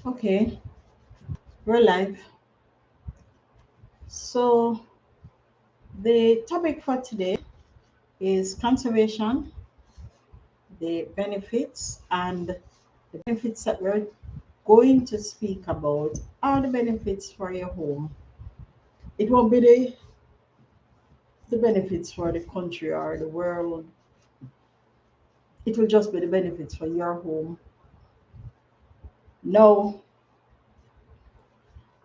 Okay, we're live. So the topic for today is conservation, the benefits, and the benefits that we're going to speak about are the benefits for your home. It won't be the benefits for the country or the world. It will just be the benefits for your home. Now,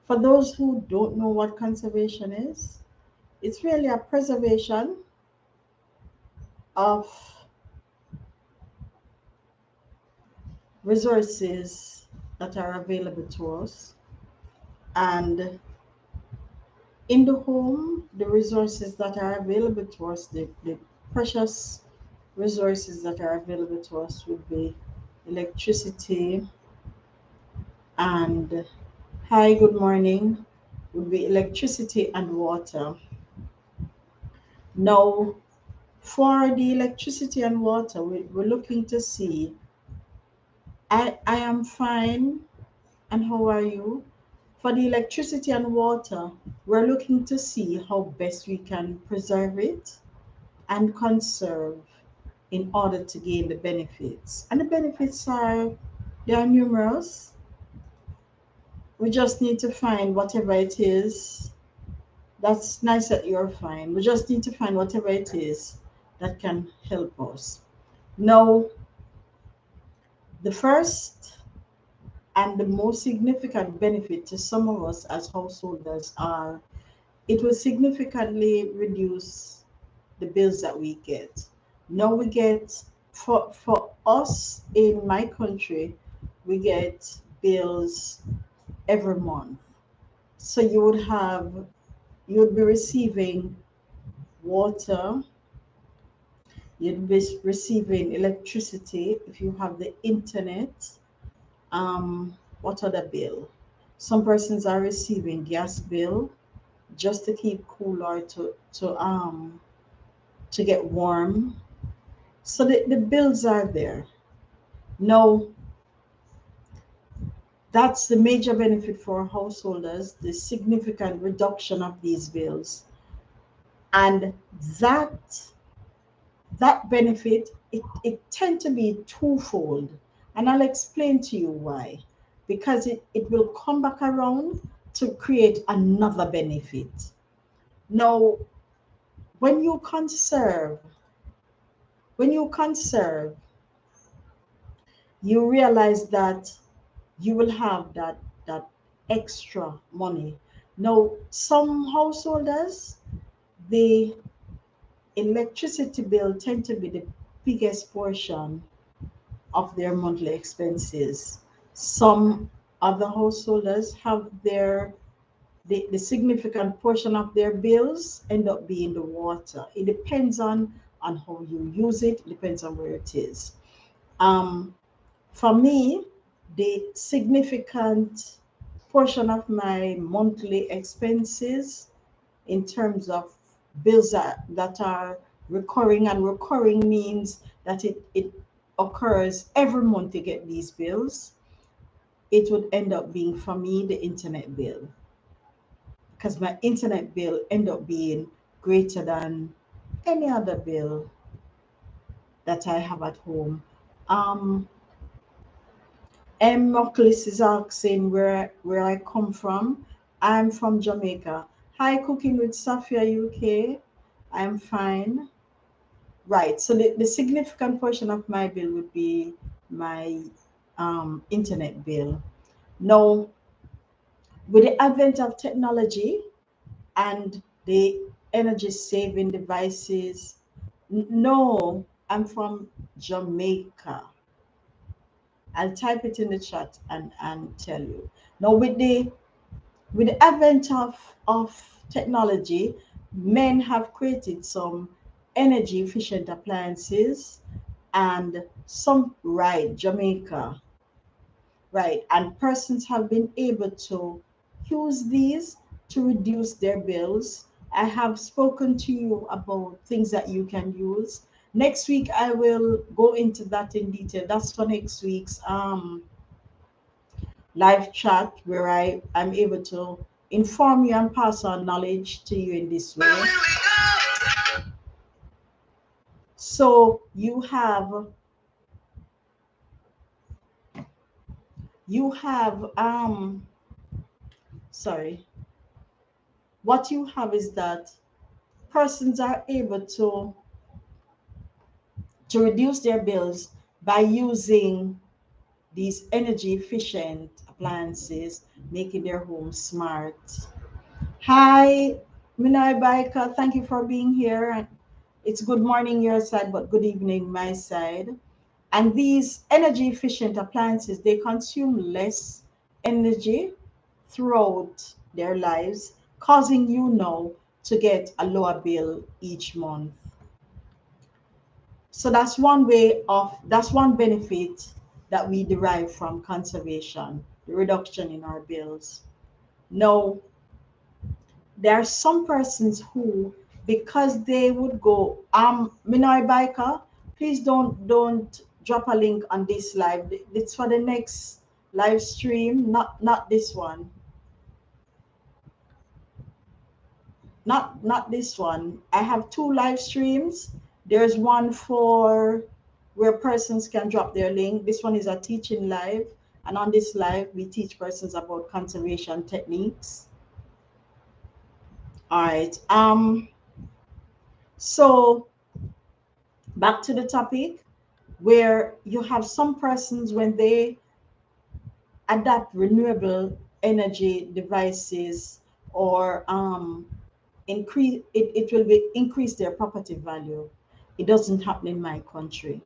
for those who don't know what conservation is, it's really a preservation of resources that are available to us. And in the home, the resources that are available to us, the precious resources that are available to us would be electricity and hi, good morning, would be electricity and water. Now, for the electricity and water, we're looking to see. I am fine, and how are you? For the electricity and water, we're looking to see how best we can preserve it and conserve in order to gain the benefits. And the benefits are, they are numerous. We just need to find whatever it is. That's nice that you're fine. We just need to find whatever it is that can help us. Now, the first and the most significant benefit to some of us as householders are it will significantly reduce the bills that we get. Now we get for us in my country, we get bills every month. So you would be receiving water, you'd be receiving electricity if you have the internet. What other bill? Some persons are receiving gas bill just to keep cool or to get warm. So the bills are there. Now, that's the major benefit for householders, the significant reduction of these bills. And that that benefit, it tend to be twofold. And I'll explain to you why. Because it will come back around to create another benefit. Now, when you conserve, when you conserve, you realize that you will have that extra money. Now, some householders, the electricity bill tend to be the biggest portion of their monthly expenses. Some other householders have the significant portion of their bills end up being the water. It depends on how you use it, it depends on where it is. Um, For me, the significant portion of my monthly expenses in terms of bills that are recurring, and recurring means that it occurs every month to get these bills, it would end up being for me the internet bill because my internet bill end up being greater than any other bill that I have at home. Um, M. Mucklis is asking where I come from. I'm from Jamaica. Hi, Cooking with Safia, UK. I'm fine. Right. So the significant portion of my bill would be my internet bill. Now, with the advent of technology and the energy saving devices, no, I'm from Jamaica. I'll type it in the chat and tell you. Now, with the advent of technology, men have created some energy efficient appliances and some, right, Jamaica, right, and persons have been able to use these to reduce their bills. I have spoken to you about things that you can use. Next week I will go into that in detail. That's for next week's live chat where I'm able to inform you and pass on knowledge to you in this way. So you have sorry, what you have is that persons are able to reduce their bills by using these energy efficient appliances, making their homes smart. Hi, Minai Baika, thank you for being here. It's good morning your side, but good evening my side. And these energy efficient appliances, they consume less energy throughout their lives, causing you now to get a lower bill each month. So that's one benefit that we derive from conservation, the reduction in our bills. Now, there are some persons who, because they would go, Minori Biker, please don't drop a link on this live. It's for the next live stream, not this one. Not this one. I have two live streams. There's one for where persons can drop their link. This one is a teaching live, and on this live we teach persons about conservation techniques. All right. So back to the topic, where you have some persons when they adapt renewable energy devices or it will be increase their property value. It doesn't happen in my country.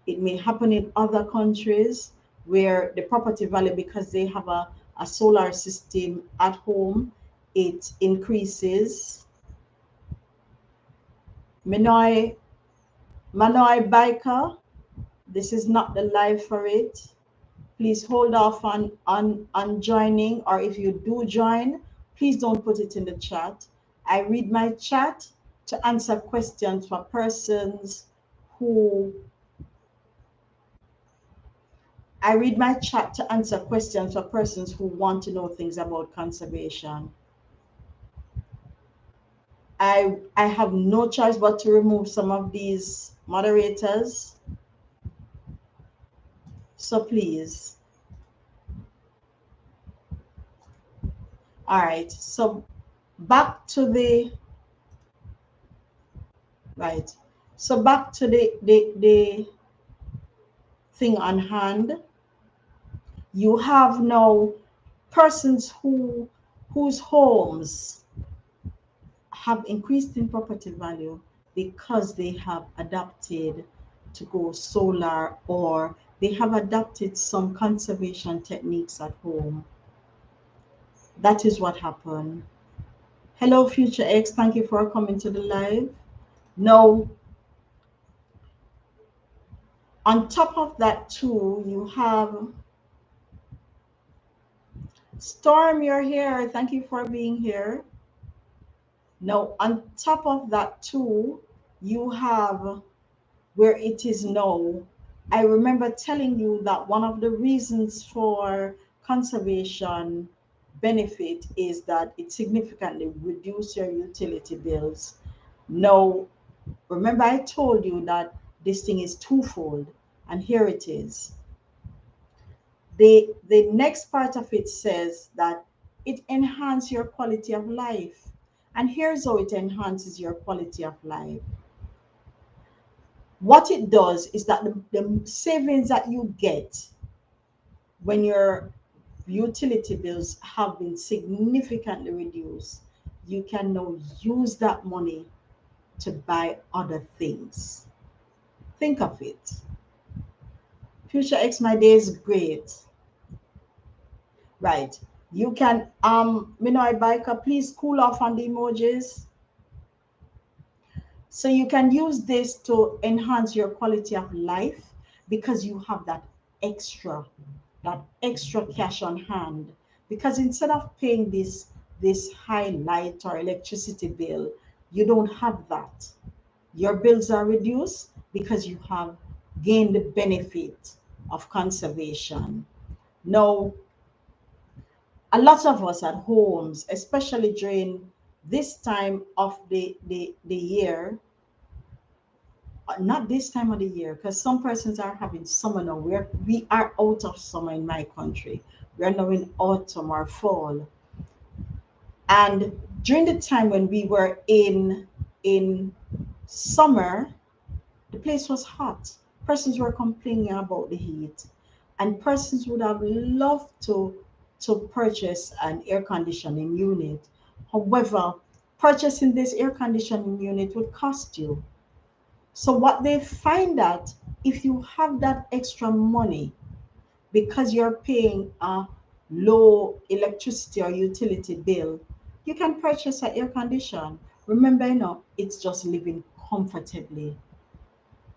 It may happen in other countries where the property value, because they have a solar system at home, it increases. Manoi Biker, this is not the live for it. Please hold off on joining, or if you do join, please don't put it in the chat. I read my chat to answer questions for persons who I read my chat to answer questions for persons who want to know things about conservation. I have no choice but to remove some of these moderators. So please. All right. So back to the right. So back to the thing on hand. You have now persons whose homes have increased in property value because they have adapted to go solar, or they have adapted some conservation techniques at home. That is what happened. Hello Future X, thank you for coming to the live. Now, on top of that too, you have Storm, you're here. Thank you for being here. Now, on top of that too, you have where it is now. I remember telling you that one of the reasons for conservation benefit is that it significantly reduces your utility bills. Now, remember I told you that this thing is twofold, and here it is. The next part of it says that it enhances your quality of life. And here's how it enhances your quality of life. What it does is that the savings that you get when your utility bills have been significantly reduced, you can now use that money to buy other things. Think of it. Future X, my day is great. Right. You can Minoy Biker, please cool off on the emojis. So you can use this to enhance your quality of life because you have that extra cash on hand. Because instead of paying this high light or electricity bill, you don't have that. Your bills are reduced because you have gained the benefit of conservation. Now, a lot of us at homes, especially during this time of the year, not this time of the year, because some persons are having summer now. We are out of summer in my country. We are now in autumn or fall. And during the time when we were in summer, the place was hot. Persons were complaining about the heat, and persons would have loved to purchase an air conditioning unit. However, purchasing this air conditioning unit would cost you. So what they find that if you have that extra money because you're paying a low electricity or utility bill, you can purchase an air condition. Remember, it's just living comfortably,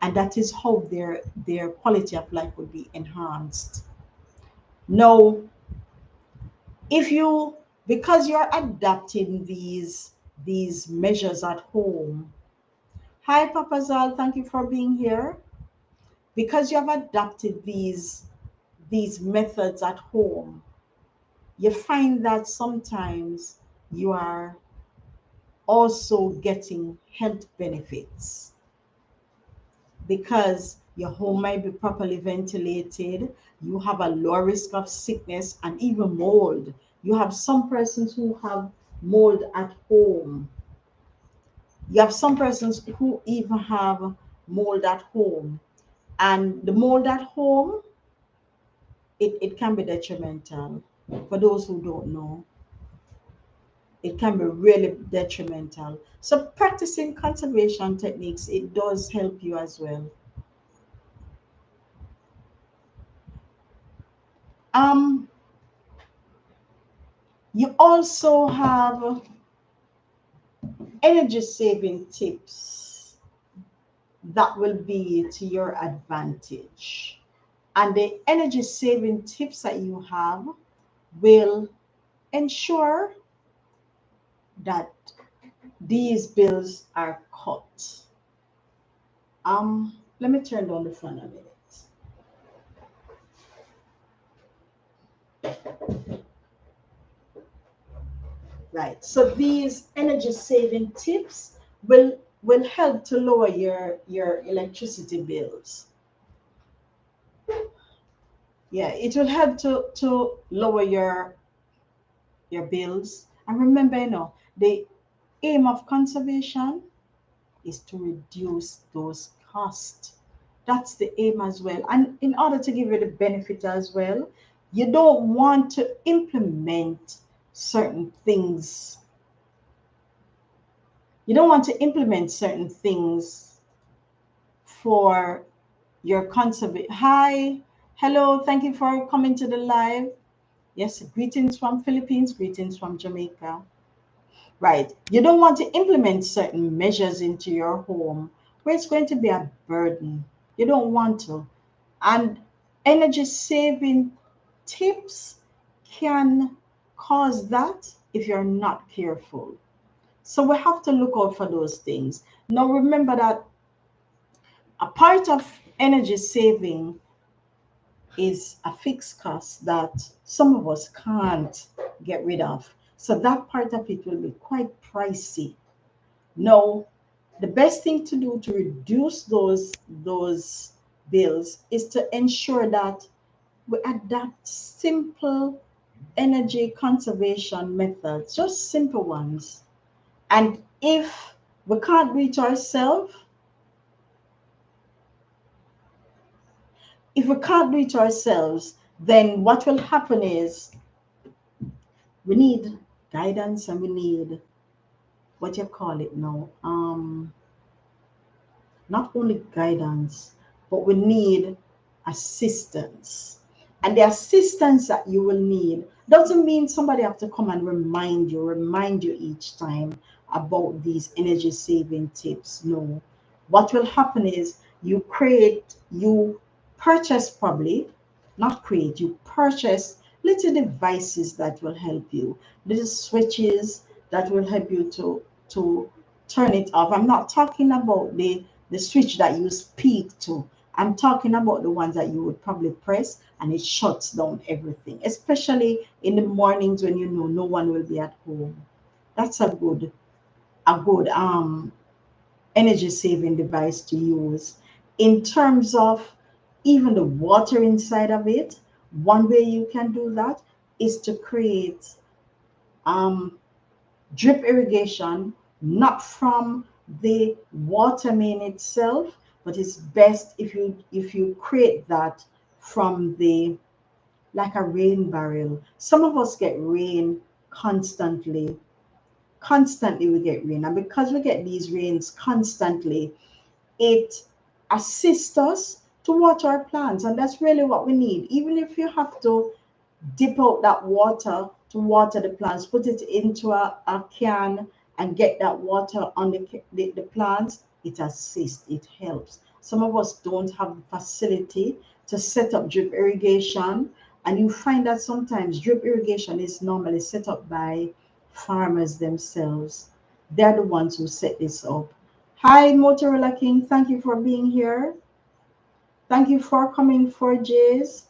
and that is how their quality of life will be enhanced. Now, if you because you're adapting these measures at home. Hi, Papa Zal, thank you for being here. Because you have adapted these methods at home, you find that sometimes you are also getting health benefits because your home might be properly ventilated, you have a lower risk of sickness and even mold. You have some persons who have mold at home. You have some persons who even have mold at home. And the mold at home, it can be detrimental. For those who don't know, it can be really detrimental. So practicing conservation techniques, it does help you as well. Um, you also have energy saving tips that will be to your advantage. And the energy saving tips that you have will ensure that these bills are cut. Let me turn down the fan a minute. Right. So these energy saving tips will help to lower your electricity bills. Yeah, it will help to lower your bills. And remember, the aim of conservation is to reduce those costs. That's the aim as well. And in order to give you the benefit as well, you don't want to implement certain things. You don't want to implement certain things for your conservation. Hi, hello, thank you for coming to the live. Yes, greetings from Philippines, greetings from Jamaica. Right. You don't want to implement certain measures into your home where it's going to be a burden. You don't want to. And energy saving tips can cause that if you're not careful. So we have to look out for those things. Now remember that a part of energy saving is a fixed cost that some of us can't get rid of. So that part of it will be quite pricey. No, the best thing to do to reduce those bills is to ensure that we adapt simple energy conservation methods, just simple ones. And if we can't reach ourselves, if we can't reach ourselves, then what will happen is we need guidance and we need what you call it now. Not only guidance, but we need assistance. And the assistance that you will need doesn't mean somebody have to come and remind you each time about these energy saving tips. No. What will happen is you purchase probably, not create, you purchase little devices that will help you, little switches that will help you to turn it off. I'm not talking about the switch that you speak to. I'm talking about the ones that you would probably press and it shuts down everything, especially in the mornings when you know no one will be at home. That's a good energy saving device to use. In terms of even the water inside of it, one way you can do that is to create um, drip irrigation, not from the water main itself, but it's best if you create that from the, like a rain barrel. Some of us get rain constantly. Constantly we get rain, and because we get these rains constantly, it assists us to water our plants, and that's really what we need. Even if you have to dip out that water to water the plants, put it into a can and get that water on the plants, it assists, it helps. Some of us don't have the facility to set up drip irrigation, and you find that sometimes drip irrigation is normally set up by farmers themselves. They're the ones who set this up. Hi, Motorola King, thank you for being here. Thank you for coming for Jays.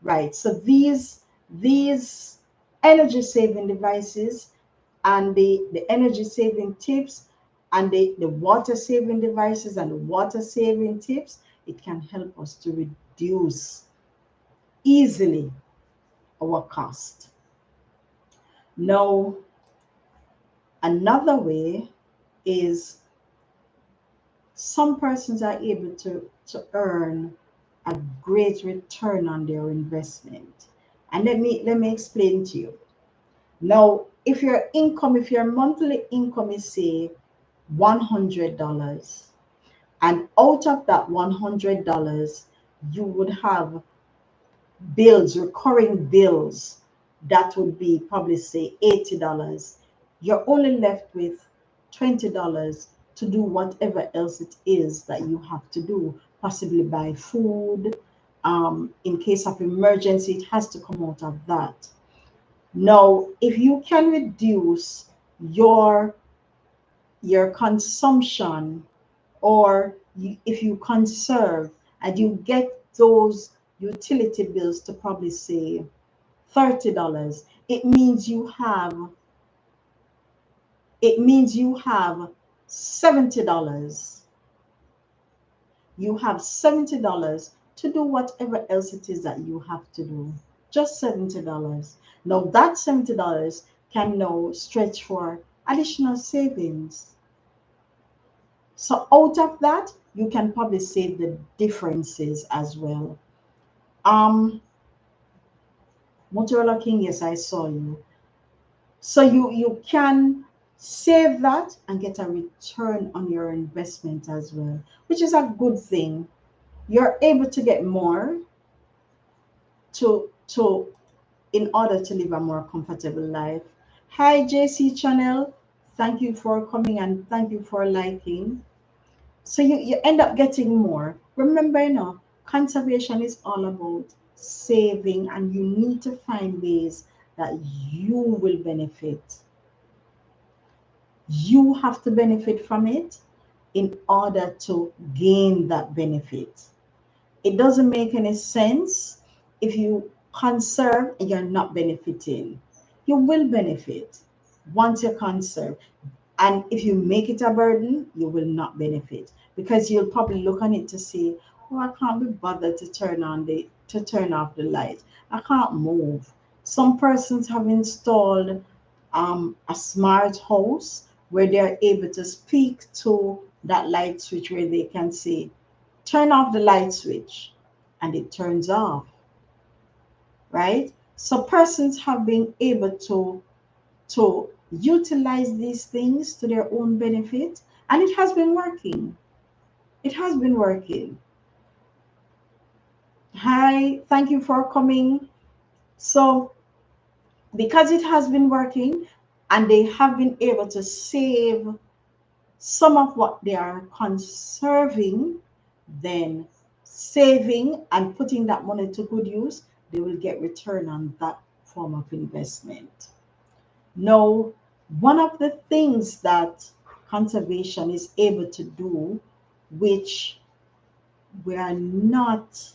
Right. So these energy saving devices and the energy saving tips and the water saving devices and the water saving tips, it can help us to reduce easily our cost. Now, another way is some persons are able to earn a great return on their investment. And let me explain to you. Now, if your monthly income is say $100, and out of that $100, you would have bills, recurring bills, that would be probably say $80. You're only left with $20 to do whatever else it is that you have to do, possibly buy food. In case of emergency, it has to come out of that. Now, if you can reduce your your consumption, or if you conserve and you get those utility bills to probably say $30, it means you have $70. You have $70 to do whatever else it is that you have to do. Just $70. Now that $70 can now stretch for additional savings. So out of that, you can probably save the differences as well. Um, Motorola King, yes, I saw you. So you can save that and get a return on your investment as well, which is a good thing. You're able to get more to in order to live a more comfortable life. Hi JC channel, thank you for coming and thank you for liking. So you end up getting more. Remember, conservation is all about saving, and you need to find ways that you will benefit. You have to benefit from it in order to gain that benefit. It doesn't make any sense if you conserve and you're not benefiting. You will benefit once you conserve. And if you make it a burden, you will not benefit, because you'll probably look on it to see, oh, I can't be bothered to turn off the light. I can't move. Some persons have installed a smart house where they're able to speak to that light switch, where they can say, turn off the light switch, and it turns off, right? So persons have been able to utilize these things to their own benefit, and it has been working. It has been working. Hi, thank you for coming. So because it has been working and they have been able to save some of what they are conserving, then saving and putting that money to good use, they will get return on that form of investment. Now, one of the things that conservation is able to do, which we are not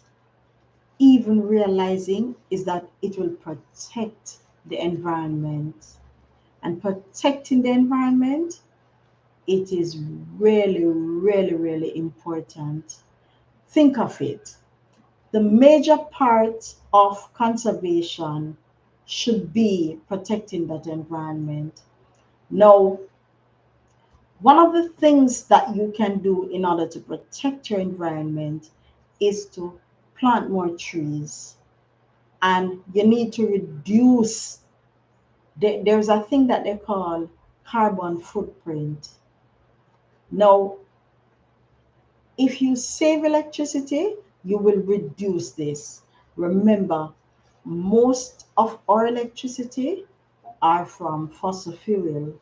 even realizing is that it will protect the environment. And protecting the environment, it is really, really, really important. Think of it. The major part of conservation should be protecting that environment. Now, one of the things that you can do in order to protect your environment is to plant more trees. And you need to reduce, there's a thing that they call carbon footprint. Now, if you save electricity, you will reduce this. Remember, most of our electricity are from fossil fuel.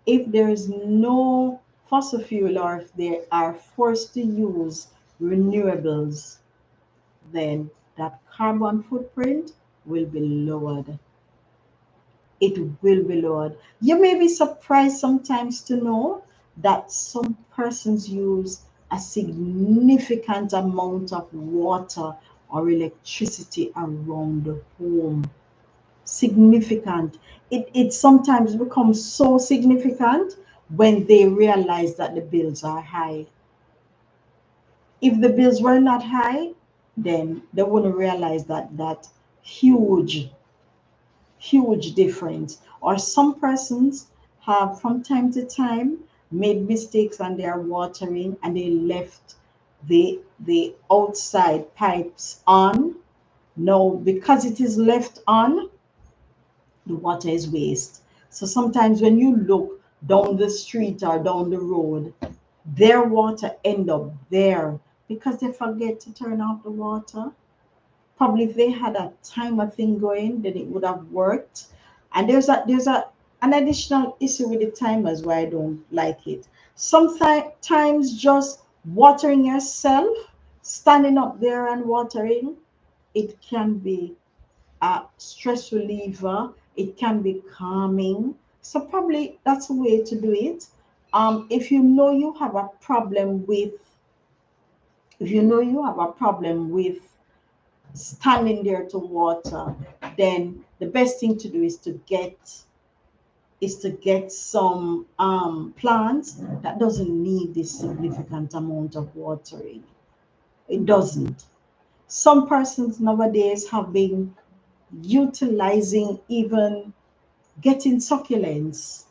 If there is no fossil fuel, or if they are forced to use renewables, then that carbon footprint will be lowered. It will be lowered. You may be surprised sometimes to know that some persons use a significant amount of water or electricity around the home. Significant. It sometimes becomes so significant when they realize that the bills are high. If the bills were not high, then they wouldn't realize that huge, huge difference. Or some persons have from time to time made mistakes and they are watering and they left the outside pipes on. No, because it is left on, the water is waste. So sometimes when you look down the street or down the road, their water end up there because they forget to turn off the water. Probably if they had a timer thing going, then it would have worked. And there's an additional issue with the timers why I don't like it. Sometimes just watering yourself, standing up there and watering, it can be a stress reliever. It can be calming. So probably that's a way to do it. If you know you have a problem with, if you know you have a problem with standing there to water, then the best thing to do is to get some plants that doesn't need this significant amount of watering. It doesn't. Some persons nowadays have been utilizing even getting succulents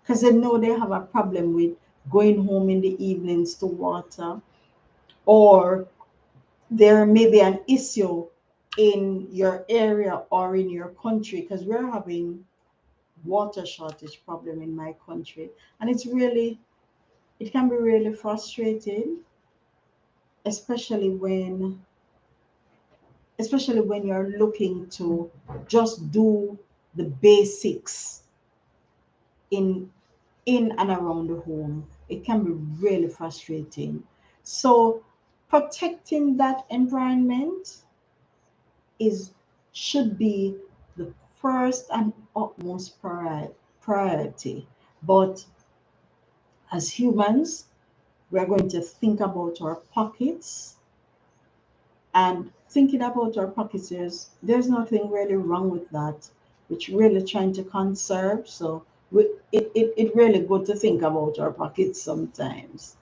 because they know they have a problem with going home in the evenings to water, or there may be an issue in your area or in your country because we're having water shortage problem in my country, and it can be really frustrating, especially when you're looking to just do the basics in and around the home. It can be really frustrating. So protecting that environment is should be the first and utmost priority. But as humans, we're going to think about our pockets, and thinking about our pockets, there's nothing really wrong with that. Which really trying to conserve. So it really good to think about our pockets sometimes.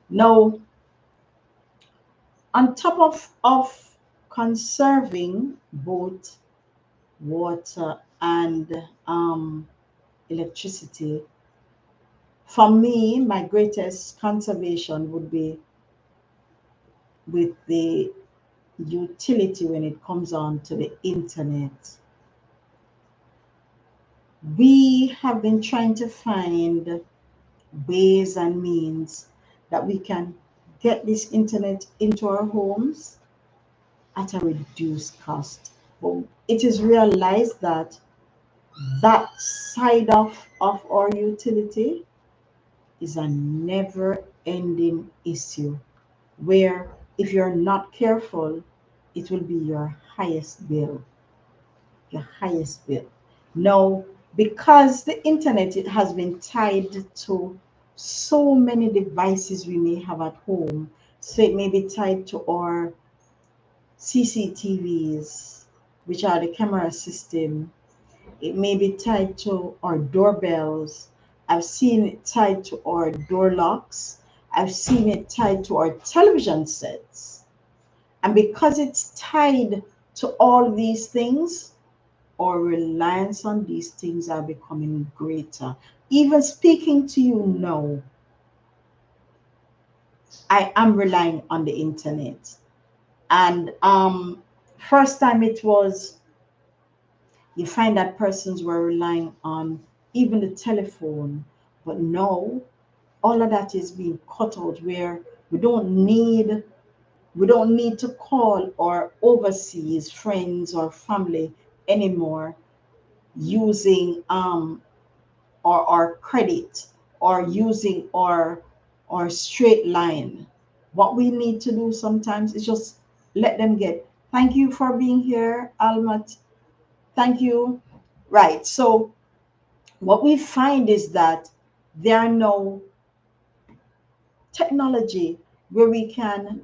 Now, on top of conserving both water and electricity, for me, my greatest conservation would be with the utility when it comes on to the internet. We have been trying to find ways and means that we can get this internet into our homes at a reduced cost. But it is realized that that side of our utility is a never ending issue where if you're not careful, it will be your highest bill, your highest bill. Now, because the internet it has been tied to so many devices we may have at home, so it may be tied to our CCTVs, which are the camera system. It may be tied to our doorbells. I've seen it tied to our door locks. I've seen it tied to our television sets. And because it's tied to all these things, our reliance on these things are becoming greater. Even speaking to you now, I am relying on the internet. And first time it was, you find that persons were relying on even the telephone, but now all of that is being cut out, where we don't need we don't need to call our overseas friends or family anymore using our credit or using our straight line. What we need to do sometimes is just let them get. Thank you for being here, Almat. Thank you. Right. So what we find is that there are no technology where we can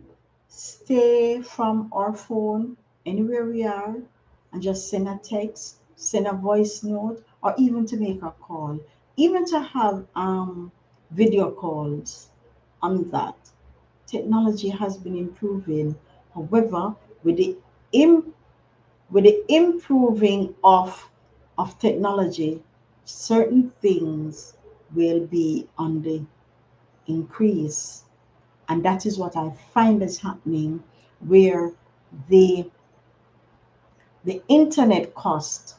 stay from our phone anywhere we are and just send a text, send a voice note, or even to make a call, even to have video calls on that. Technology has been improving. However, with the im- with the improving of technology, certain things will be on the increase. And that is what I find is happening, where the the internet cost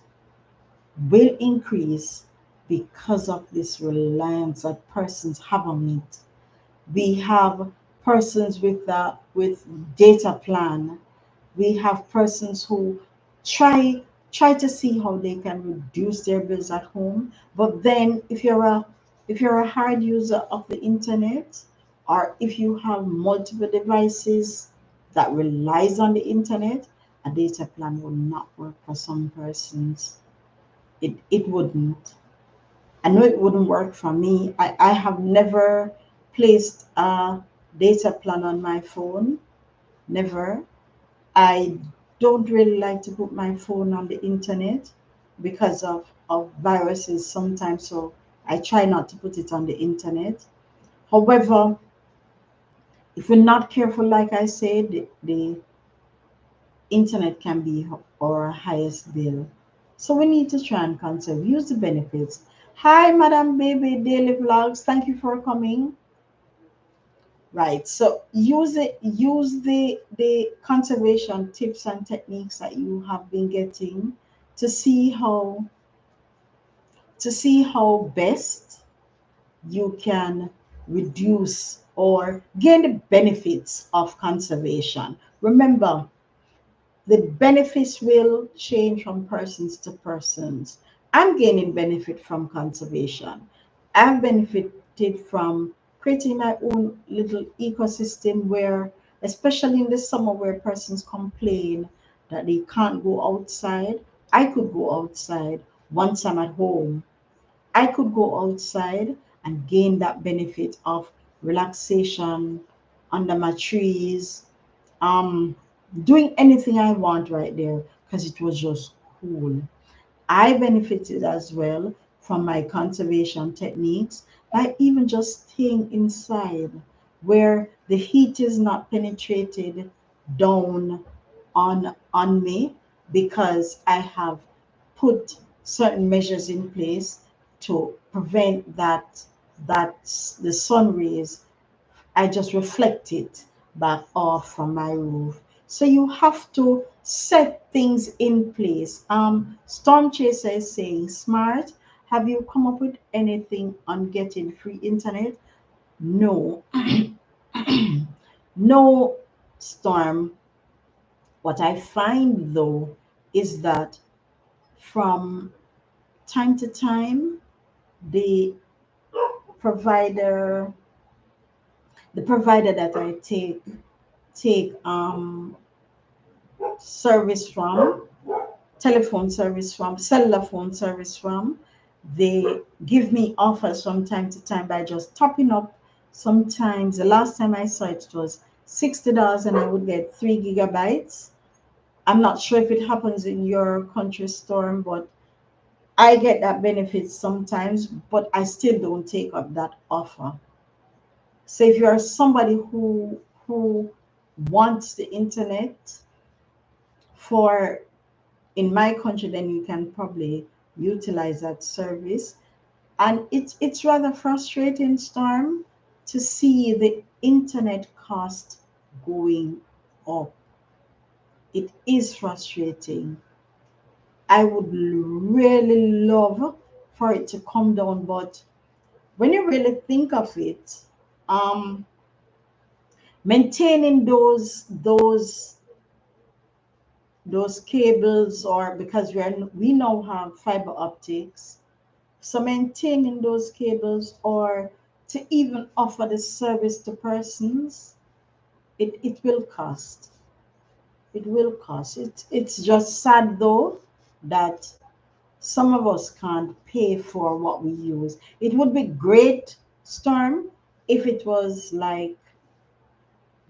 will increase because of this reliance that persons have on it. We have persons with data plan. We have persons who try try to see how they can reduce their bills at home. But then if you're a hard user of the internet, or if you have multiple devices that relies on the internet, a data plan will not work for some persons. It wouldn't. I know it wouldn't work for me. I have never placed a data plan on my phone. Never. I don't really like to put my phone on the internet because of viruses sometimes. So I try not to put it on the internet. However, if we're not careful, like I said, the internet can be our highest bill. So we need to try and conserve, use the benefits. Hi, Madam Baby Daily Vlogs. Thank you for coming. Right. So use the conservation tips and techniques that you have been getting to see how best you can reduce or gain the benefits of conservation. Remember, the benefits will change from persons to persons. I'm gaining benefit from conservation. I've benefited from creating my own little ecosystem where, especially in the summer where persons complain that they can't go outside, I could go outside once I'm at home. I could go outside and gain that benefit of relaxation under my trees, um doing anything I want right there because it was just cool. I benefited as well from my conservation techniques by even just staying inside where the heat is not penetrated down on me, because I have put certain measures in place to prevent that the sun rays, I just reflect it back off from my roof. So you have to set things in place. Storm Chaser is saying, smart. Have you come up with anything on getting free internet? No, no, Storm. What I find though is that from time to time, the provider, the provider that I take service from, telephone service from, cellular phone service from. They give me offers from time to time by just topping up. Sometimes the last time I saw it was $60 and I would get 3 gigabytes. I'm not sure if it happens in your country, Storm, but I get that benefit sometimes, but I still don't take up that offer. So if you're somebody who wants the internet for in my country, then you can probably utilize that service. And it's rather frustrating, Storm, to see the internet cost going up. It is frustrating. I would really love for it to come down, but when you really think of it, um, maintaining those cables, or because we now have fiber optics, so maintaining those cables or to even offer the service to persons, it will cost. It will cost. It's just sad though that some of us can't pay for what we use. It would be great, Storm, if it was like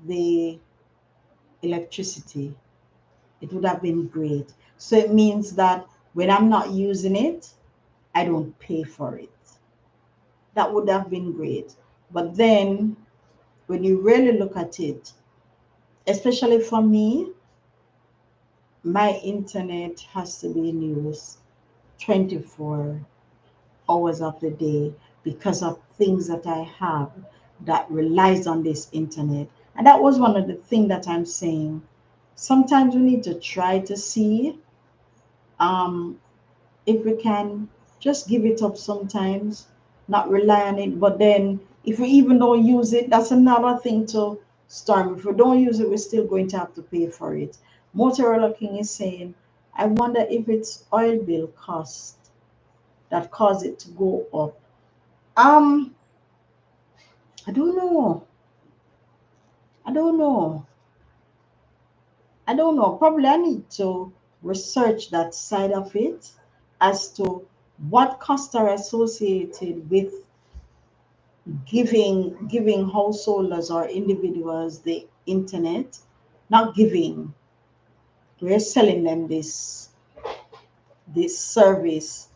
the electricity. It would have been great. So it means that when I'm not using it, I don't pay for it. That would have been great. But then when you really look at it, especially for me, my internet has to be in use 24 hours of the day because of things that I have that relies on this internet. And that was one of the things that I'm saying. Sometimes we need to try to see um, if we can just give it up sometimes, not rely on it. But then if we even don't use it, that's another thing to Storm. If we don't use it, we're still going to have to pay for it. Motorola King is saying, I wonder if it's oil bill cost that caused it to go up. Um, I don't know. I don't know. I don't know. Probably I need to research that side of it as to what costs are associated with giving householders or individuals the internet. Not giving, we're selling them this service.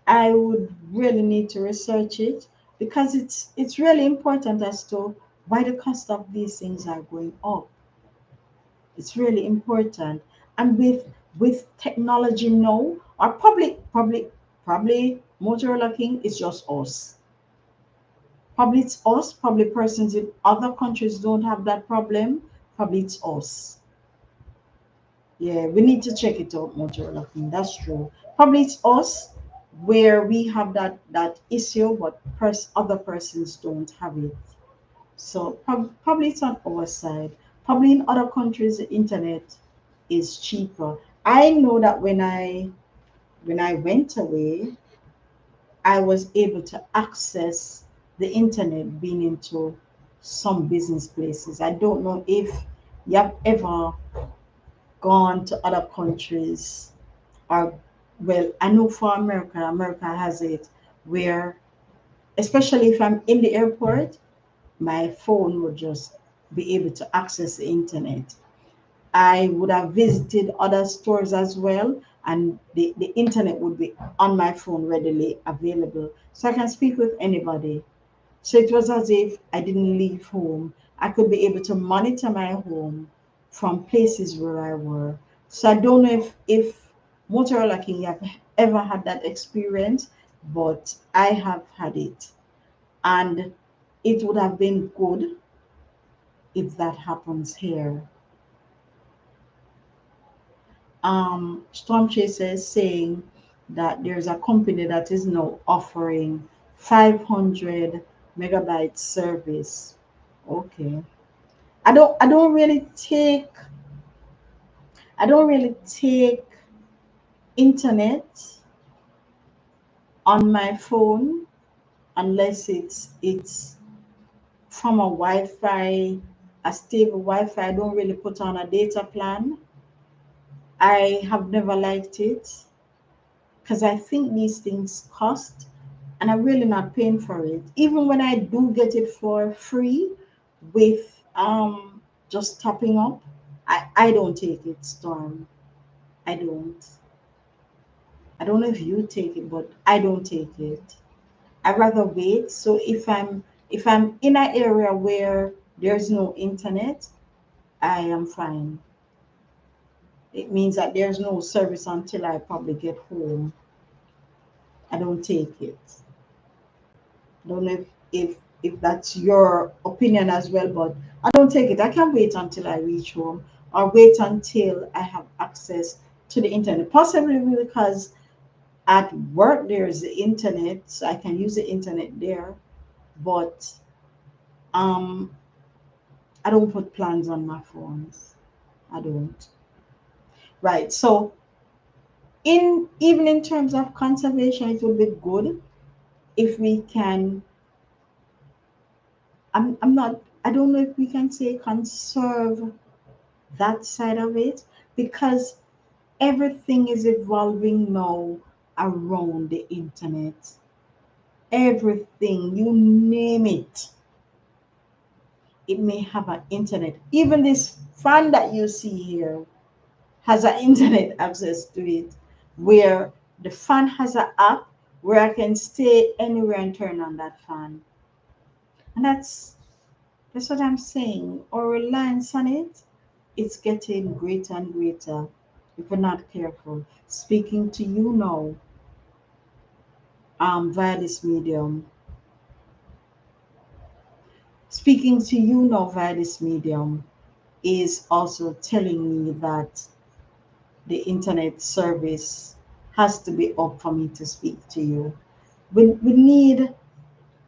I would really need to research it because it's really important as to why the cost of these things are going up. It's really important. And with technology now, or probably Motorola King, it's just us. Probably it's us, probably persons in other countries don't have that problem. Probably it's us. Yeah, we need to check it out, Motorola King. That's true. Probably it's us where we have that issue, but other persons don't have it. So probably it's on our side. Probably in other countries, the internet is cheaper. I know that when I went away, I was able to access the internet being into some business places. I don't know if you have ever gone to other countries or well, I know for America has it where especially if I'm in the airport, my phone would just be able to access the internet. I would have visited other stores as well, and the internet would be on my phone readily available. So I can speak with anybody. So it was as if I didn't leave home. I could be able to monitor my home from places where I were. So I don't know if Motorola King have ever had that experience, but I have had it. And it would have been good if that happens here. Storm Chaser is saying that there's a company that is now offering 500 megabyte service. Okay. I don't really take internet on my phone unless it's from a Wi-Fi, a stable Wi-Fi. I don't really put on a data plan. I have never liked it because I think these things cost and I'm really not paying for it. Even when I do get it for free with just topping up, I don't take it, Storm. I don't. I don't know if you take it, but I don't take it. I rather wait. So if I'm in an area where there's no internet, I am fine. It means that there's no service until I probably get home. I don't take it. I don't know if that's your opinion as well, but I don't take it. I can wait until I reach home or wait until I have access to the internet. Possibly because at work there's the internet, so I can use the internet there. But um, I don't put plans on my phones. I don't. Right. So in even in terms of conservation, it would be good if we can. I'm not. I don't know if we can say conserve that side of it because everything is evolving now around the internet. Everything, you name it, it may have an internet. Even this fan that you see here has an internet access to it, where the fan has an app where I can stay anywhere and turn on that fan. And that's what I'm saying. Our reliance on it, it's getting greater and greater if we're not careful. Speaking to you now, via this medium, speaking to you now via this medium is also telling me that the internet service has to be up for me to speak to you. We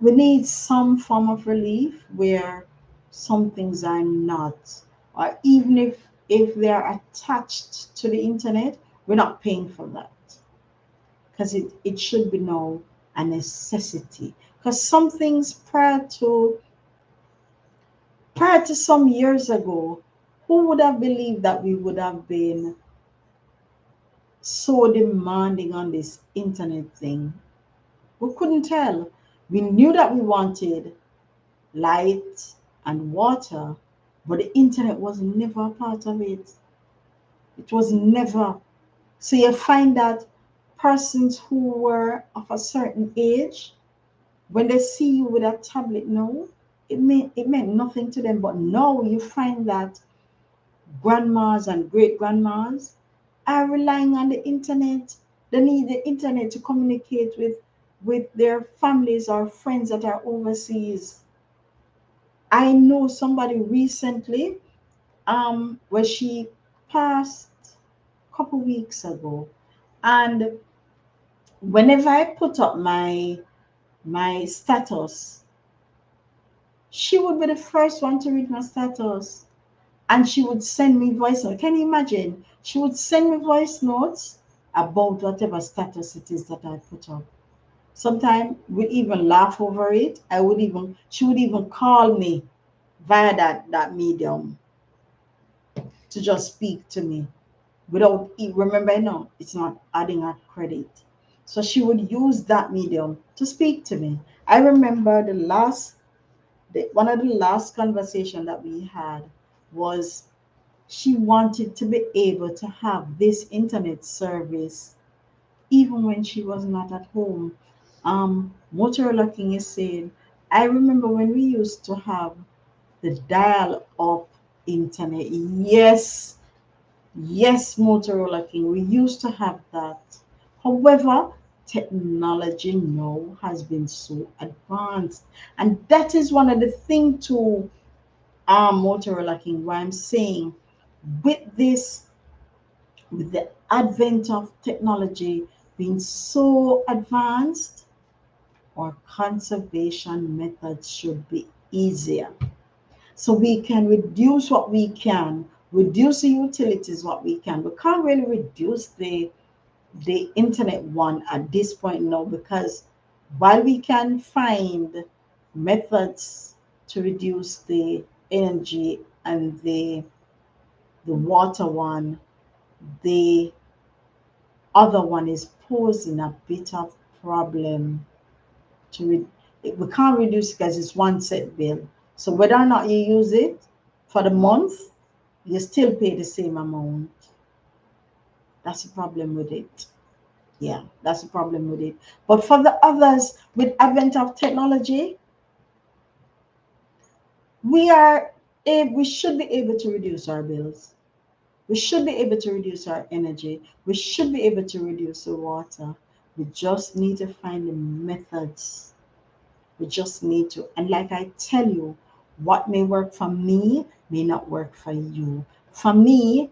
need some form of relief where some things are not, or even if they are attached to the internet, we're not paying for that because it should be now a necessity. Because some things prior to some years ago, who would have believed that we would have been so demanding on this internet thing? We couldn't tell. We knew that we wanted light and water, but the internet was never a part of it. It was never. So you find that persons who were of a certain age, when they see you with a tablet now, it meant nothing to them. But now you find that grandmas and great grandmas are relying on the internet. They need the internet to communicate with their families or friends that are overseas. I know somebody recently, where she passed a couple weeks ago, and whenever I put up my status, she would be the first one to read my status, and she would send me voice notes. Can you imagine? She would send me voice notes about whatever status it is that I put up. Sometimes we even laugh over it. She would even call me via that medium to just speak to me without remember, no, it's not adding a credit. So she would use that medium to speak to me. I remember one of the last conversation that we had was she wanted to be able to have this internet service even when she was not at home. Motorola King is saying, I remember when we used to have the dial up internet. Yes, yes, Motorola King, we used to have that. However, technology now has been so advanced. And that is one of the things to Motorola King, why I'm saying with this, with the advent of technology being so advanced, our conservation methods should be easier. So we can reduce what we can, reduce the utilities what we can. We can't really reduce the internet one at this point now because while we can find methods to reduce the energy and the water one, the other one is posing a bit of problem to we can't reduce because it's one set bill. So whether or not you use it for the month, you still pay the same amount. That's the problem with it. Yeah, that's the problem with it. But for the others, with advent of technology, we should be able to reduce our bills. We should be able to reduce our energy. We should be able to reduce the water. We just need to find the methods. We just need to. And like I tell you, what may work for me may not work for you. For me,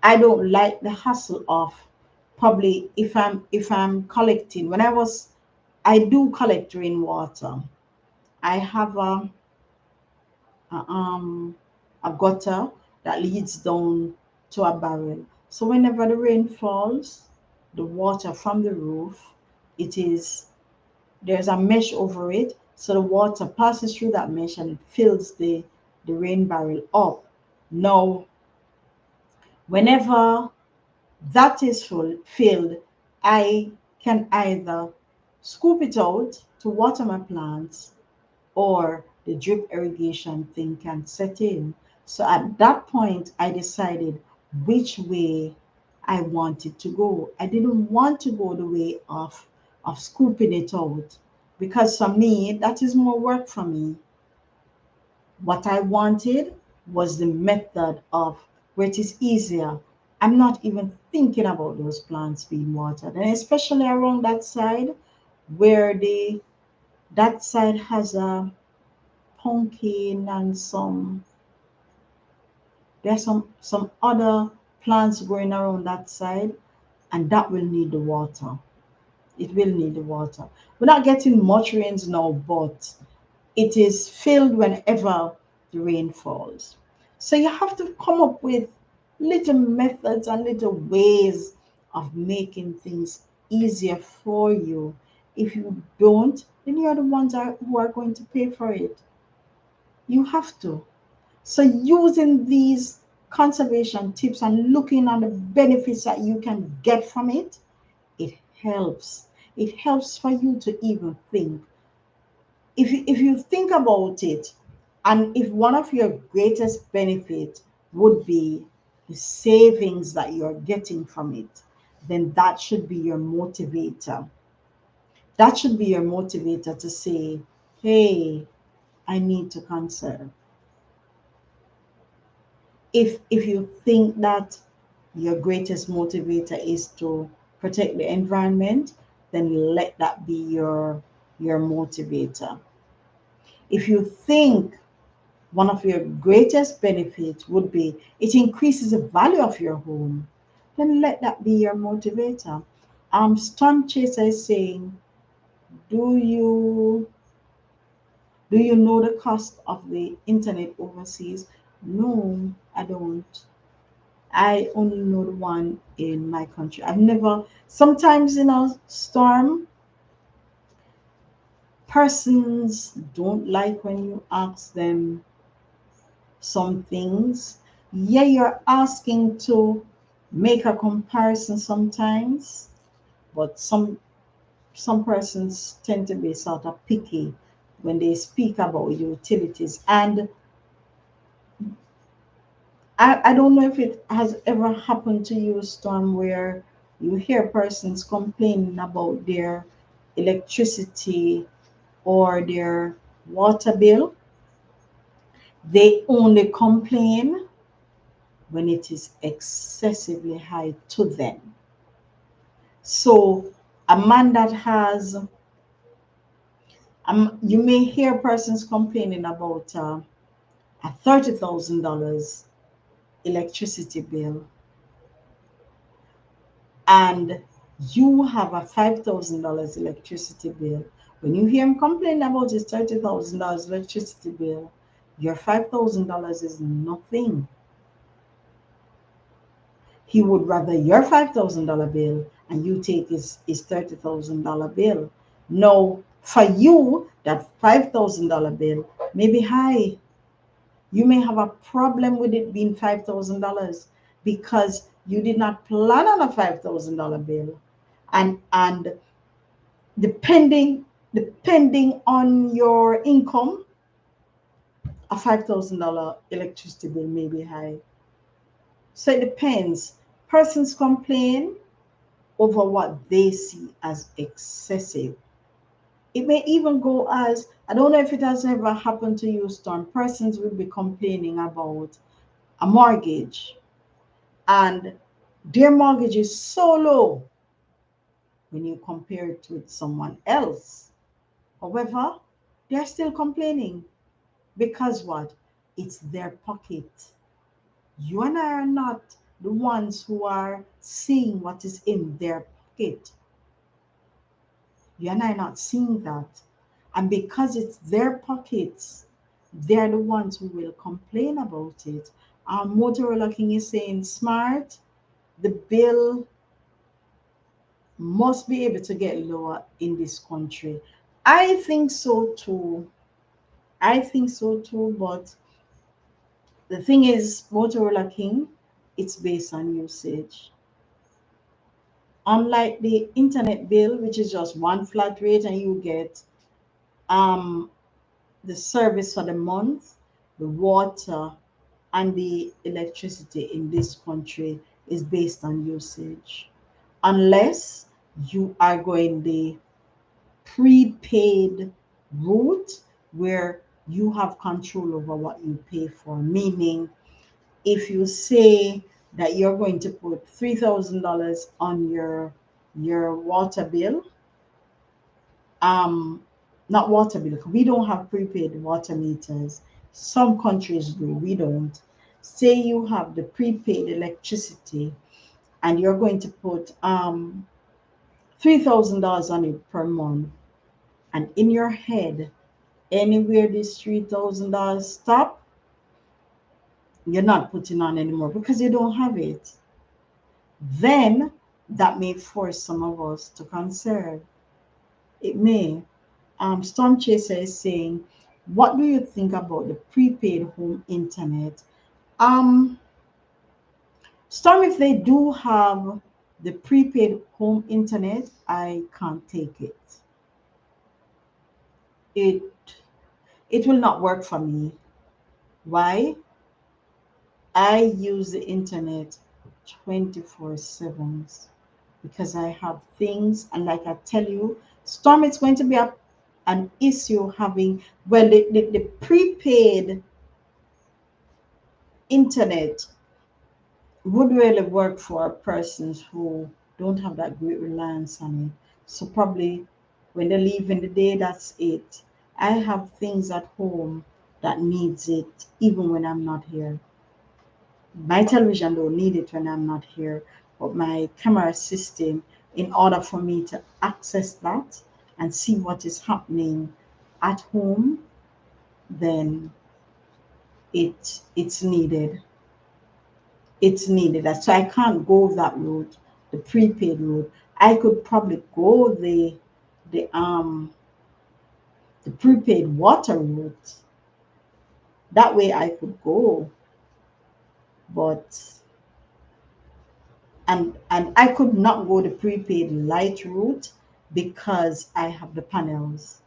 I don't like the hustle of probably if I'm collecting. I do collect rainwater. I have a um a gutter that leads down to a barrel. So whenever the rain falls, the water from the roof, it is there's a mesh over it, so the water passes through that mesh and it fills the rain barrel up. Now, whenever that is filled, I can either scoop it out to water my plants or the drip irrigation thing can set in. So at that point, I decided which way I wanted to go. I didn't want to go the way of scooping it out because for me, that is more work for me. What I wanted was the method of where it is easier. I'm not even thinking about those plants being watered, and especially around that side where the that side has a pumpkin and there's some other plants growing around that side, and that will need the water. It will need the water. We're not getting much rains now, but it is filled whenever the rain falls. So you have to come up with little methods and little ways of making things easier for you. If you don't, then you're the ones who are going to pay for it. You have to. So using these conservation tips and looking at the benefits that you can get from it, it helps. It helps for you to even think. If you think about it, and if one of your greatest benefits would be the savings that you're getting from it, then that should be your motivator. That should be your motivator to say, hey, I need to conserve. If you think that your greatest motivator is to protect the environment, then let that be your motivator. If you think one of your greatest benefits would be it increases the value of your home, then let that be your motivator. Storm Chaser is saying, do you do you know the cost of the internet overseas? No, I don't. I only know the one in my country. I've never, sometimes in a storm, persons don't like when you ask them some things. Yeah, you're asking to make a comparison sometimes, but some persons tend to be sort of picky when they speak about utilities. And I don't know if it has ever happened to you, Storm, where you hear persons complaining about their electricity or their water bill. They only complain when it is excessively high to them. So, a man that has, you may hear persons complaining about a $30,000 electricity bill, and you have a $5,000 electricity bill. When you hear him complain about his $30,000 electricity bill, your $5,000 is nothing. He would rather your $5,000 bill and you take his $30,000 bill. No, for you, that $5,000 bill may be high. You may have a problem with it being $5,000 because you did not plan on a $5,000 bill. And depending on your income, a $5,000 electricity bill may be high. So it depends. Persons complain over what they see as excessive. It may even go as, I don't know if it has ever happened to you, Storm. Persons will be complaining about a mortgage, and their mortgage is so low when you compare it with someone else. However, they're still complaining because what? It's their pocket. You and I are not the ones who are seeing what is in their pocket. You and I are not seeing that. And because it's their pockets, they're the ones who will complain about it. Motorola King is saying, smart, the bill must be able to get lower in this country. I think so too. I think so too, but the thing is, Motorola King, it's based on usage. Unlike the internet bill, which is just one flat rate and you get um, the service for the month, the water, and the electricity in this country is based on usage. Unless you are going the prepaid route where you have control over what you pay for, meaning if you say that you're going to put $3,000 on your water bill, um not water bill, we don't have prepaid water meters. Some countries do, we don't. Say you have the prepaid electricity and you're going to put $3,000 on it per month, and in your head anywhere this $3,000 stop, you're not putting on anymore because you don't have it. Then that may force some of us to conserve. It may. Storm Chaser is saying, what do you think about the prepaid home internet? Um, Storm, if they do have the prepaid home internet, I can't take it. It it will not work for me. Why? I use the internet 24/7 because I have things, and like I tell you, Storm, it's going to be an issue having, well, the prepaid internet would really work for persons who don't have that great reliance on it. So probably when they leave in the day, that's it. I have things at home that needs it even when I'm not here. My television don't need it when I'm not here, but my camera system, in order for me to access that and see what is happening at home, then it's needed. It's needed. So I can't go that route, the prepaid route. I could probably go the um the prepaid water route. That way I could go, but and I could not go the prepaid light route because I have the panels.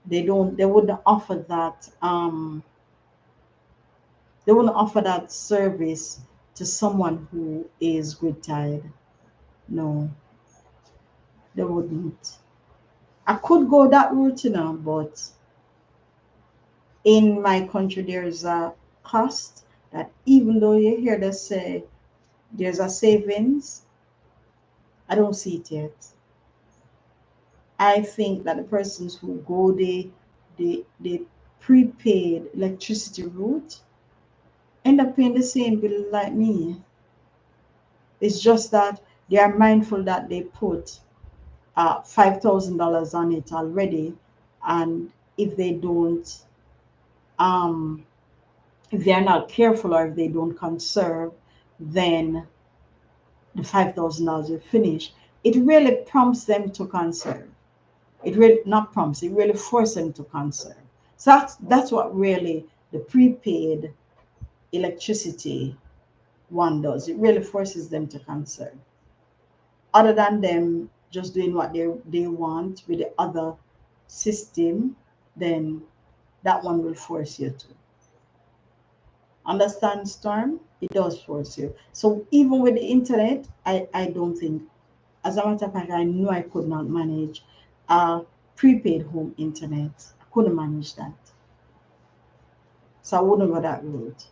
They wouldn't offer that they wouldn't offer that service to someone who is grid tied. No, they wouldn't. I could go that route, but in my country there's a cost that, even though you hear they say there's a savings, I don't see it yet. I think that the persons who go the prepaid electricity route end up paying the same bill like me. It's just that they are mindful that they put $5,000 on it already, and if they don't, um, if they are not careful or if they don't conserve, then the $5,000 will finish. It really prompts them to conserve. It really not prompts. It really forces them to conserve. So that's what really the prepaid electricity one does. It really forces them to conserve. Other than them just doing what they want with the other system, then that one will force you to. Understand, Storm? It does force you. So even with the internet, I don't think, as a matter of fact, I knew I could not manage prepaid home internet. I couldn't manage that. So I wouldn't go that route.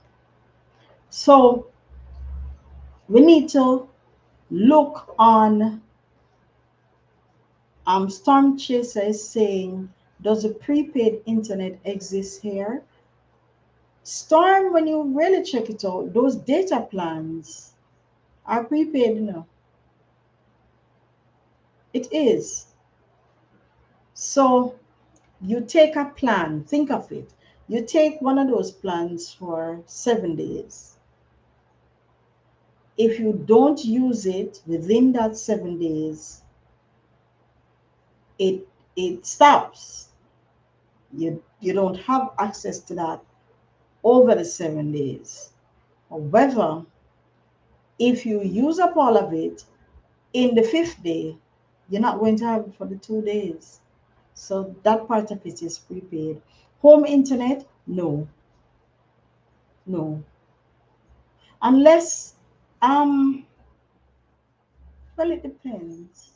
So we need to look on Storm Chaser is saying, does a prepaid internet exist here? Storm, when you really check it out, those data plans are prepaid, you know. It is. So you take a plan, think of it. You take one of those plans for 7 days. If you don't use it within that 7 days, it stops. You don't have access to that over the 7 days. However, if you use up all of it in the fifth day, you're not going to have it for the 2 days. So that part of it is prepaid. Home internet, no, no. Unless, um, well, it depends.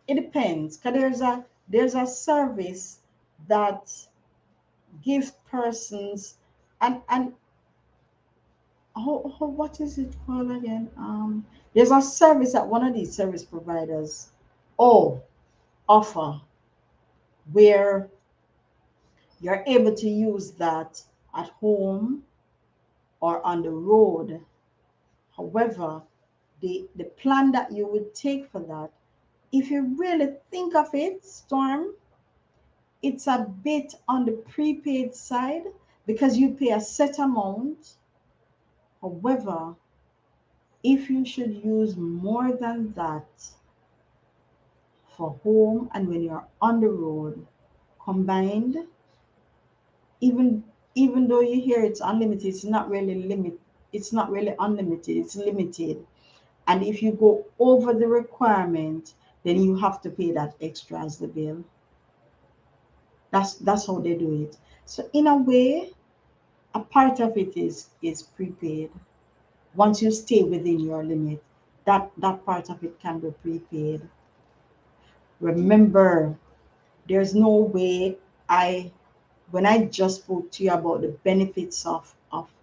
It depends, because there's a service that gives persons, and what is it called again? There's a service that one of these service providers oh offer, where you're able to use that at home or on the road. However, the plan that you would take for that, if you really think of it, Storm, it's a bit on the prepaid side because you pay a set amount. However, if you should use more than that for home and when you're on the road combined, even even though you hear it's unlimited, it's not really unlimited, it's limited. And if you go over the requirement, then you have to pay that extra as the bill. That's how they do it. So in a way, a part of it is prepaid. Once you stay within your limit, that part of it can be prepaid. Remember, there's no way I when I just spoke to you about the benefits of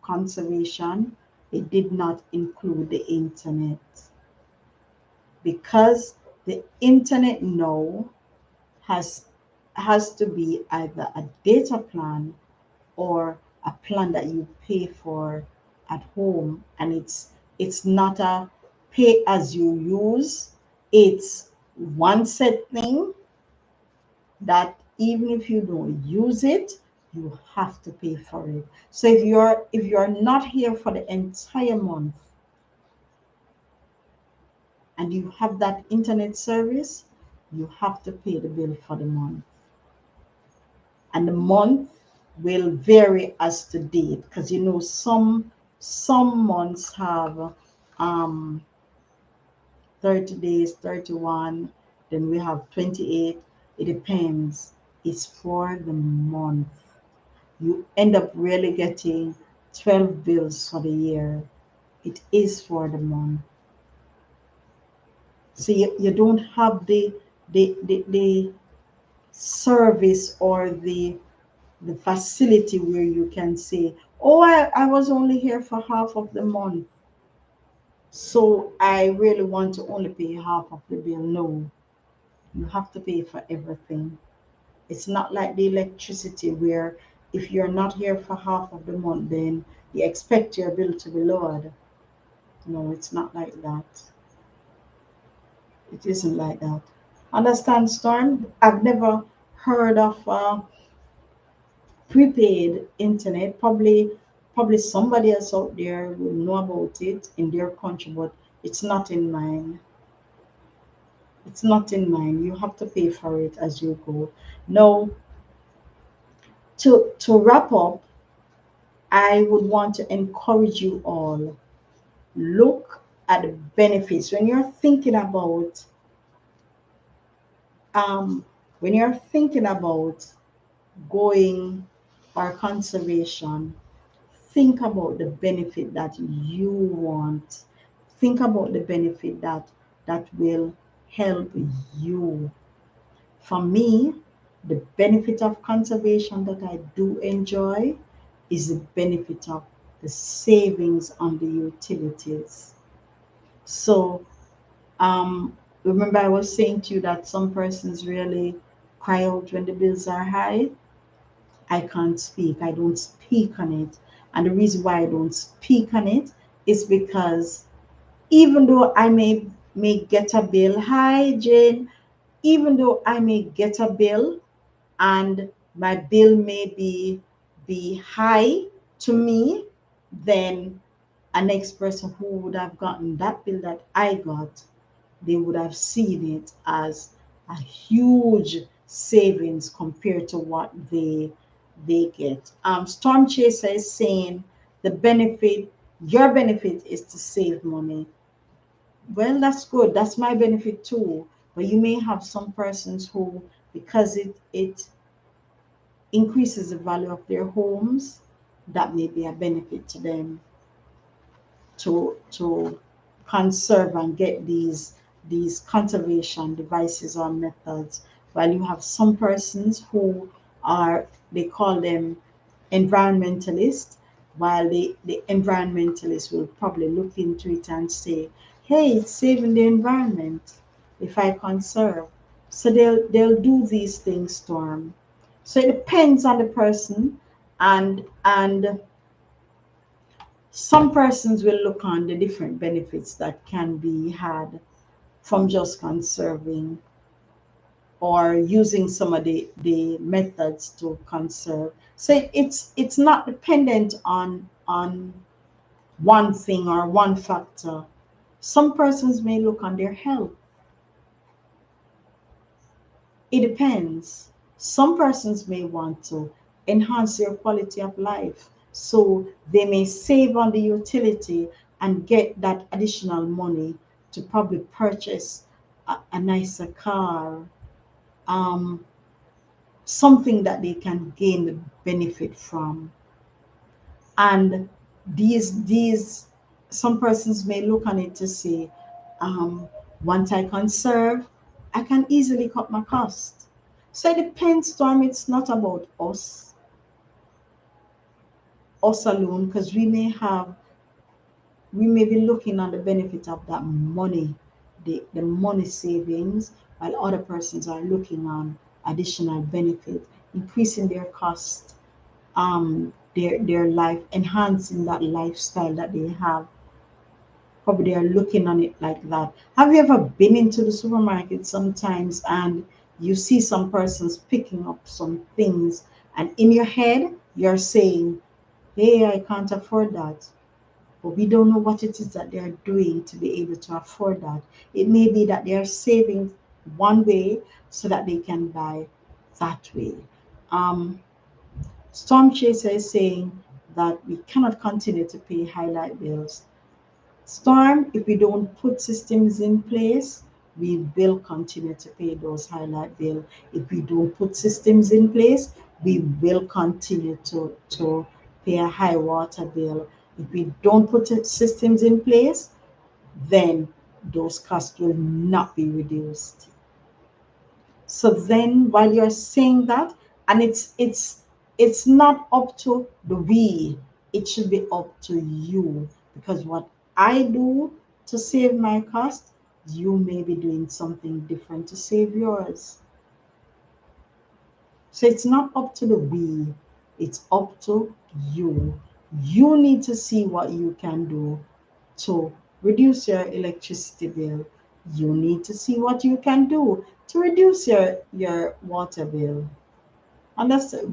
conservation, it did not include the internet, because the internet now has has to be either a data plan or a plan that you pay for at home, and it's not a pay as you use. It's one set thing that even if you don't use it, you have to pay for it. So if you're not here for the entire month and you have that internet service, you have to pay the bill for the month. And the month will vary as to date, because some months have um 30 days, 31, then we have 28. It depends. It's for the month. You end up really getting 12 bills for the year. It is for the month. So you don't have the service or the facility where you can say, oh, I was only here for half of the month, so I really want to only pay half of the bill. No, you have to pay for everything. It's not like the electricity where if you're not here for half of the month, then you expect your bill to be lowered. No, it's not like that. It isn't like that. Understand, Storm? I've never heard of prepaid internet. Probably somebody else out there will know about it in their country, but it's not in mine. It's not in mine. You have to pay for it as you go. Now, to wrap up, I would want to encourage you all, look at the benefits when you're thinking about um when you're thinking about going or conservation. think about the benefit that you want. Think about the benefit that will help you. For me, the benefit of conservation that I do enjoy is the benefit of the savings on the utilities. So, remember I was saying to you that some persons really cry out when the bills are high. I can't speak. I don't speak on it. And the reason why I don't speak on it is because even though I may get a bill, hi Jane, even though I may get a bill and my bill may be high to me, then a next person who would have gotten that bill that I got, they would have seen it as a huge savings compared to what they get. Storm Chaser is saying the benefit, your benefit is to save money. Well, that's good. That's my benefit too. But you may have some persons who, because it increases the value of their homes, that may be a benefit to them to conserve and get these conservation devices or methods, while you have some persons who are, they call them environmentalists, while the environmentalists will probably look into it and say, hey, it's saving the environment if I conserve. So they'll do these things, Storm. So it depends on the person, and some persons will look on the different benefits that can be had from just conserving or using some of the methods to conserve. So it's not dependent on one thing or one factor. Some persons may look on their health. It depends. Some persons may want to enhance their quality of life. So they may save on the utility and get that additional money to probably purchase a nicer car, um, something that they can gain the benefit from. And these some persons may look on it to say, um, once I conserve, I can easily cut my cost. So it depends, Storm. It's not about us alone, because we may be looking on the benefit of that money, the money savings, while other persons are looking on additional benefit, increasing their cost, their life, enhancing that lifestyle that they have. Probably they are looking on it like that. Have you ever been into the supermarket sometimes and you see some persons picking up some things, and in your head you're saying, hey, I can't afford that. But we don't know what it is that they are doing to be able to afford that. It may be that they are saving one way so that they can buy that way. Um, Storm Chaser is saying that we cannot continue to pay highlight bills. Storm, if we don't put systems in place, we will continue to pay those highlight bills. If we don't put systems in place, we will continue to pay a high water bill. If we don't put systems in place, then those costs will not be reduced. So then while you're saying that, and it's not up to the we, it should be up to you. Because what I do to save my cost, you may be doing something different to save yours. So it's not up to the we, it's up to you. You need to see what you can do to reduce your electricity bill. You need to see what you can do to reduce your water bill. And that's the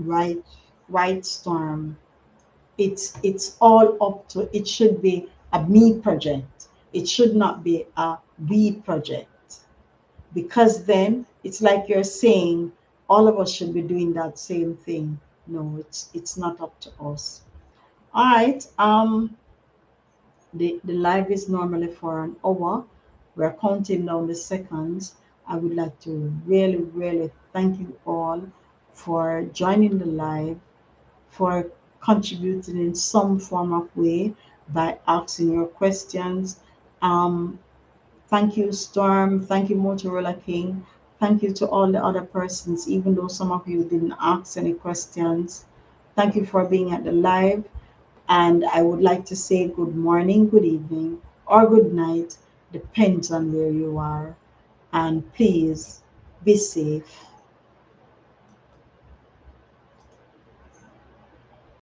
right, Storm. It's all up to, it should be a me project. It should not be a we project. Because then it's like you're saying all of us should be doing that same thing. No, it's not up to us. All right. The live is normally for an hour. We're counting down the seconds. I would like to really thank you all for joining the live, for contributing in some form of way by asking your questions. Um, Thank you, Storm. Thank you, Motorola King. Thank you to all the other persons, even though some of you didn't ask any questions. Thank you for being at the live. And I would like to say good morning, good evening, or good night, depends on where you are. And please be safe.